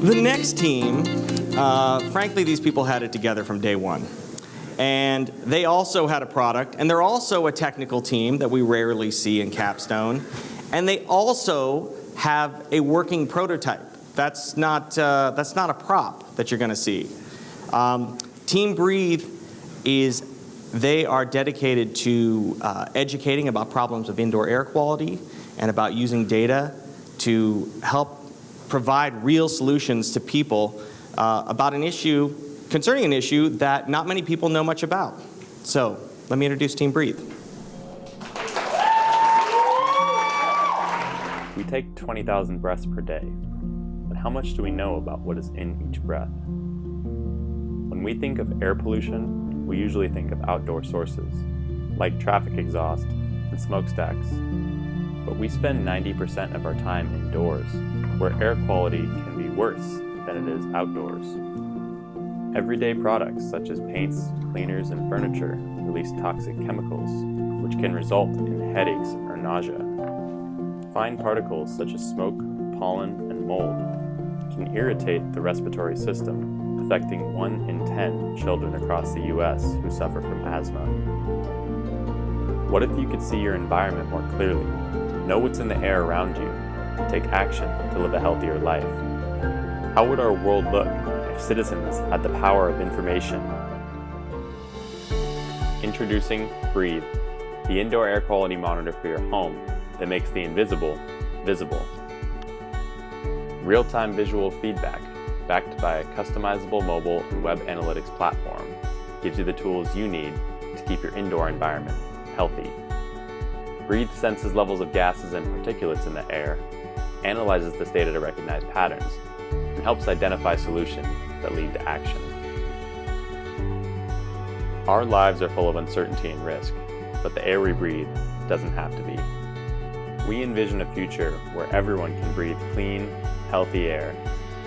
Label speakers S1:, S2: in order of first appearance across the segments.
S1: The next team, frankly, these people had it together from day one. And they also had a product, and they're also a technical team that we rarely see in Capstone. And they also have a working prototype. That's not a prop that you're going to see. Team Breathe they are dedicated to educating about problems of indoor air quality and about using data to help provide real solutions to people about concerning an issue that not many people know much about. So let me introduce Team Breathe.
S2: We take 20,000 breaths per day, but how much do we know about what is in each breath? When we think of air pollution, we usually think of outdoor sources, like traffic exhaust and smokestacks. But we spend 90% of our time indoors, where air quality can be worse than it is outdoors. Everyday products such as paints, cleaners, and furniture release toxic chemicals, which can result in headaches or nausea. Fine particles such as smoke, pollen, and mold can irritate the respiratory system, affecting 1 in 10 children across the US who suffer from asthma. What if you could see your environment more clearly, know what's in the air around you, and take action to live a healthier life? How would our world look if citizens had the power of information? Introducing Breathe, the indoor air quality monitor for your home that makes the invisible visible. Real-time visual feedback, backed by a customizable mobile and web analytics platform, gives you the tools you need to keep your indoor environment healthy. Breathe senses levels of gases and particulates in the air, analyzes this data to recognize patterns, and helps identify solutions that lead to action. Our lives are full of uncertainty and risk, but the air we breathe doesn't have to be. We envision a future where everyone can breathe clean, healthy air,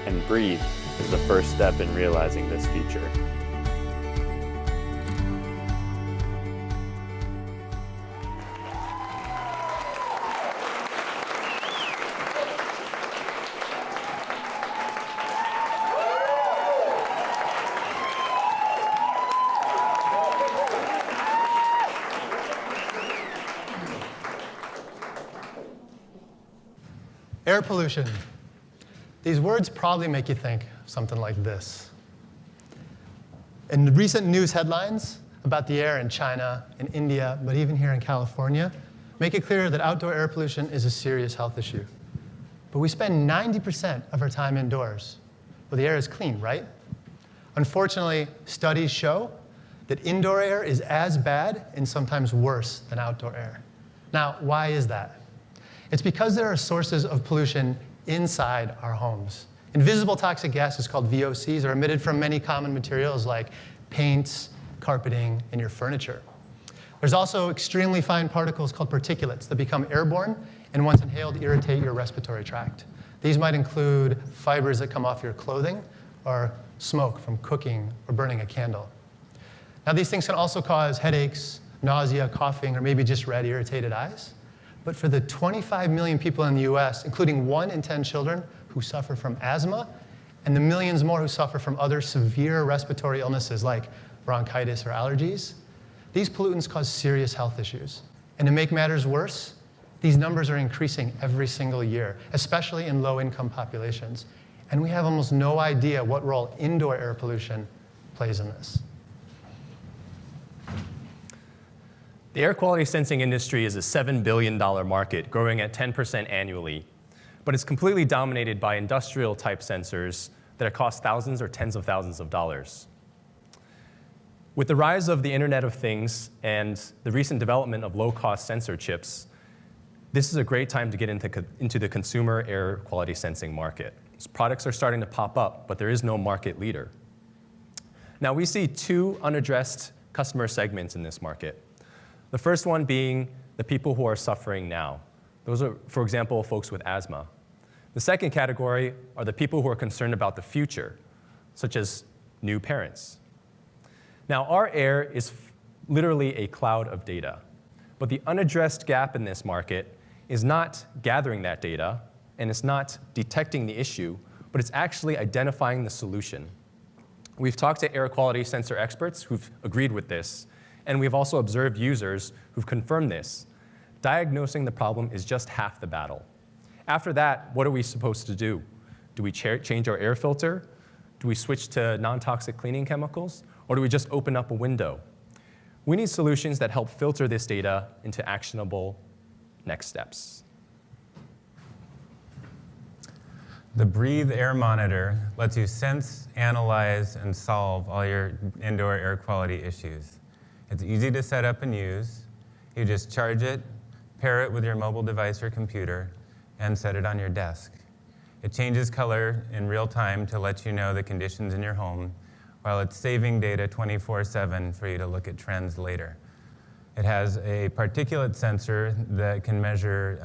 S2: and Breathe is the first step in realizing this future.
S3: Air pollution. These words probably make you think something like this. In recent news headlines about the air in China, in India, but even here in California, make it clear that outdoor air pollution is a serious health issue. But we spend 90% of our time indoors. Well, the air is clean, right? Unfortunately, studies show that indoor air is as bad and sometimes worse than outdoor air. Now, why is that? It's because there are sources of pollution inside our homes. Invisible toxic gases called VOCs are emitted from many common materials like paints, carpeting, and your furniture. There's also extremely fine particles called particulates that become airborne and once inhaled irritate your respiratory tract. These might include fibers that come off your clothing or smoke from cooking or burning a candle. Now these things can also cause headaches, nausea, coughing, or maybe just red, irritated eyes. But for the 25 million people in the US, including 1 in 10 children who suffer from asthma, and the millions more who suffer from other severe respiratory illnesses like bronchitis or allergies, these pollutants cause serious health issues. And to make matters worse, these numbers are increasing every single year, especially in low-income populations. And we have almost no idea what role indoor air pollution plays in this.
S4: The air quality sensing industry is a $7 billion market, growing at 10% annually. But it's completely dominated by industrial-type sensors that cost thousands or tens of thousands of dollars. With the rise of the Internet of Things and the recent development of low-cost sensor chips, this is a great time to get into the consumer air quality sensing market. Products are starting to pop up, but there is no market leader. Now, we see 2 unaddressed customer segments in this market. The first one being the people who are suffering now. Those are, for example, folks with asthma. The second category are the people who are concerned about the future, such as new parents. Now, our air is literally a cloud of data, but the unaddressed gap in this market is not gathering that data, and it's not detecting the issue but it's actually identifying the solution. We've talked to air quality sensor experts who've agreed with this, and we've also observed users who've confirmed this. Diagnosing the problem is just half the battle. After that, what are we supposed to do? Do we change our air filter? Do we switch to non-toxic cleaning chemicals? Or do we just open up a window? We need solutions that help filter this data into actionable next steps.
S5: The Breathe Air Monitor lets you sense, analyze, and solve all your indoor air quality issues. It's easy to set up and use. You just charge it, pair it with your mobile device or computer, and set it on your desk. It changes color in real time to let you know the conditions in your home, while it's saving data 24/7 for you to look at trends later. It has a particulate sensor that can measure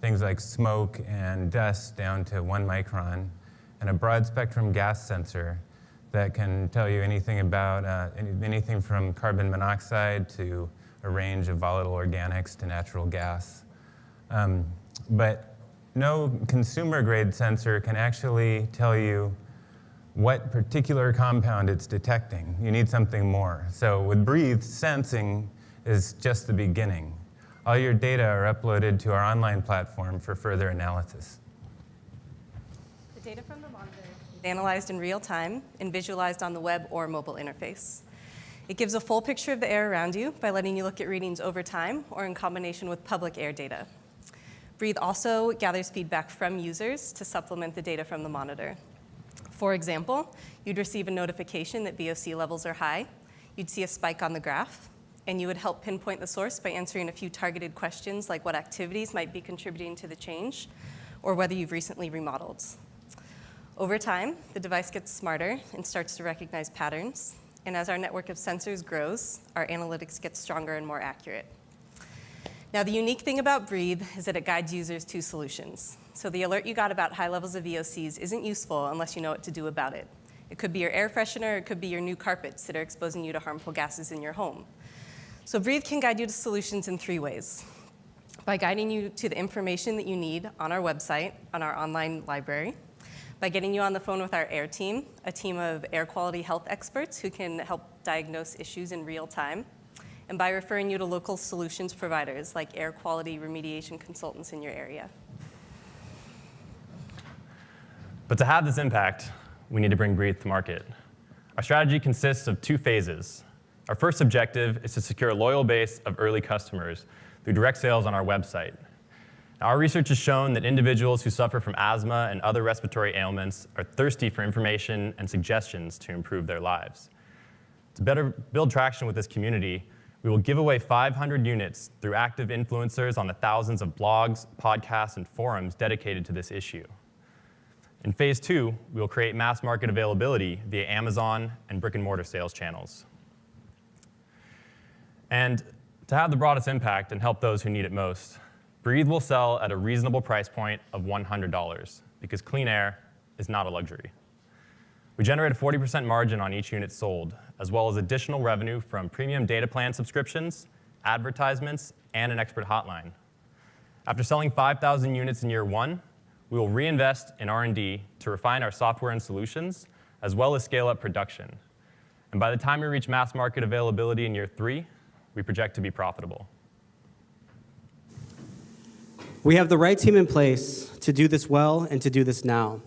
S5: things like smoke and dust down to 1 micron, and a broad spectrum gas sensor that can tell you anything about anything from carbon monoxide to a range of volatile organics to natural gas. But no consumer-grade sensor can actually tell you what particular compound it's detecting. You need something more. So with Breathe, sensing is just the beginning. All your data are uploaded to our online platform for further analysis.
S6: The data from the monitor is analyzed in real time and visualized on the web or mobile interface. It gives a full picture of the air around you by letting you look at readings over time or in combination with public air data. Breathe also gathers feedback from users to supplement the data from the monitor. For example, you'd receive a notification that VOC levels are high, you'd see a spike on the graph, and you would help pinpoint the source by answering a few targeted questions like what activities might be contributing to the change, or whether you've recently remodeled. Over time, the device gets smarter and starts to recognize patterns, and as our network of sensors grows, our analytics get stronger and more accurate. Now, the unique thing about Breathe is that it guides users to solutions. So the alert you got about high levels of VOCs isn't useful unless you know what to do about it. It could be your air freshener, it could be your new carpets that are exposing you to harmful gases in your home. So Breathe can guide you to solutions in 3 ways. By guiding you to the information that you need on our website, on our online library, by getting you on the phone with our air team, a team of air quality health experts who can help diagnose issues in real time, and by referring you to local solutions providers like air quality remediation consultants in your area.
S4: But to have this impact, we need to bring Breathe to market. Our strategy consists of 2 phases. Our first objective is to secure a loyal base of early customers through direct sales on our website. Now, our research has shown that individuals who suffer from asthma and other respiratory ailments are thirsty for information and suggestions to improve their lives. To better build traction with this community, we will give away 500 units through active influencers on the thousands of blogs, podcasts, and forums dedicated to this issue. In phase 2, we will create mass market availability via Amazon and brick-and-mortar sales channels. And to have the broadest impact and help those who need it most, Breathe will sell at a reasonable price point of $100 because clean air is not a luxury. We generate a 40% margin on each unit sold, as well as additional revenue from premium data plan subscriptions, advertisements, and an expert hotline. After selling 5,000 units in year 1, we will reinvest in R&D to refine our software and solutions, as well as scale up production. And by the time we reach mass market availability in year 3, we project to be profitable.
S7: We have the right team in place to do this well and to do this now.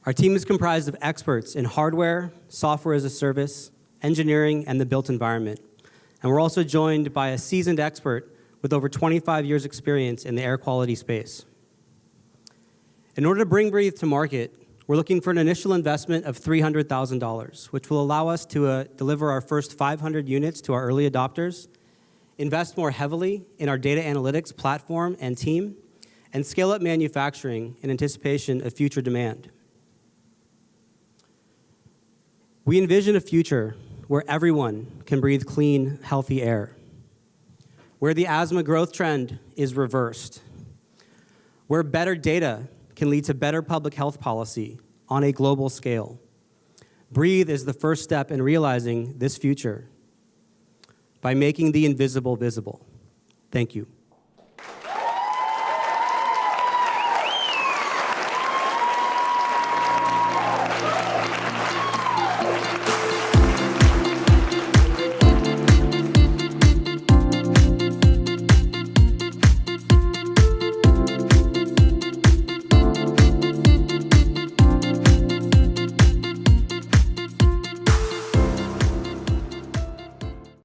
S7: Our team is comprised of experts in hardware, software as a service, engineering, and the built environment. And we're also joined by a seasoned expert with over 25 years' experience in the air quality space. In order to bring Breathe to market, we're looking for an initial investment of $300,000, which will allow us to deliver our first 500 units to our early adopters, invest more heavily in our data analytics platform and team, and scale up manufacturing in anticipation of future demand. We envision a future where everyone can breathe clean, healthy air, where the asthma growth trend is reversed, where better data can lead to better public health policy on a global scale. Breathe is the first step in realizing this future by making the invisible visible. Thank you.